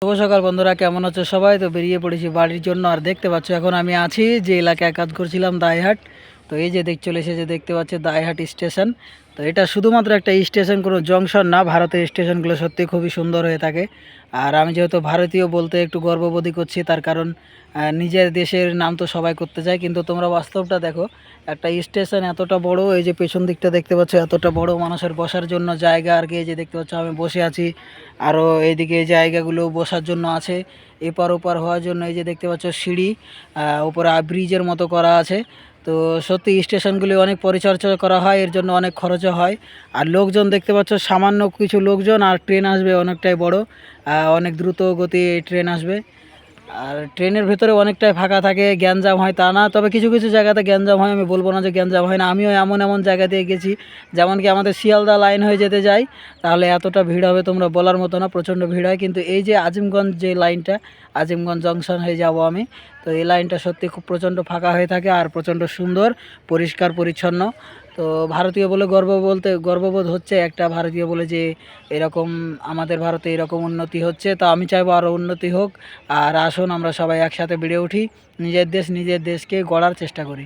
শুভ সকাল বন্ধুরা, কেমন আছো সবাই? তো বেরিয়ে পড়েছি বাড়ির জন্য। আর দেখতে পাচ্ছ এখন আমি আছি যে এলাকায় কাজ করছিলাম, দাইহাট। তো এই যে চলে এসেছে, দেখতে পাচ্ছ দাইহাট স্টেশন। তো এটা শুধুমাত্র একটা স্টেশন, কোনো জংশন না। ভারতের স্টেশনগুলো সত্যি খুবই সুন্দর হয়ে থাকে। আর আমি যেহেতু ভারতীয় বলতে একটু গর্ববোধই করছি, তার কারণ নিজের দেশের নাম তো সবাই করতে চায়, কিন্তু তোমরা বাস্তবটা দেখো। একটা স্টেশন এতটা বড়, এই যে পেছন দিকটা দেখতে পাচ্ছ এতটা বড়, মানুষের বসার জন্য জায়গা আর কি। এই যে দেখতে পাচ্ছ আমি বসে আছি, আরও এইদিকে এই জায়গাগুলো বসার জন্য আছে, এপার ওপার হওয়ার জন্য। এই যে দেখতে পাচ্ছ সিঁড়ি, উপরে ব্রিজের মতো করা আছে। তো সত্যি স্টেশনগুলি অনেক পরিচর্যা করা হয়, এর জন্য অনেক খরচও হয়। আর লোকজন দেখতে পাচ্ছ সামান্য কিছু লোকজন, আর ট্রেন আসবে অনেকটাই বড়, অনেক দ্রুত গতি ট্রেন আসবে। আর ট্রেনের ভেতরে অনেকটাই ফাঁকা থাকে, গ্যাঞ্জাম হয় তা না, তবে কিছু কিছু জায়গাতে গ্যাঞ্জাম হয়। আমি বলবো না যে গ্যাঞ্জাম হয় না, আমিও এমন এমন জায়গা দিয়ে গেছি, যেমন কি আমাদের শিয়ালদা লাইন হয়ে যেতে যাই, তাহলে এতটা ভিড় হবে তোমরা বলার মতো না, প্রচণ্ড ভিড় হয়। কিন্তু এই যে আজিমগঞ্জ যে লাইনটা, আজিমগঞ্জ জংশন হয়ে যাব আমি, তো এই লাইনটা সত্যি খুব প্রচণ্ড ফাঁকা হয়ে থাকে আর প্রচণ্ড সুন্দর, পরিষ্কার পরিচ্ছন্ন। তো ভারতীয় বলে গর্ববোধ হচ্ছে একটা ভারতীয় বলে, যে এরকম আমাদের ভারতে এরকম উন্নতি হচ্ছে। তো আমি চাইবো আরও উন্নতি হোক। আর আসুন আমরা সবাই একসাথে বেড়ে উঠি, নিজের দেশকে গড়ার চেষ্টা করি।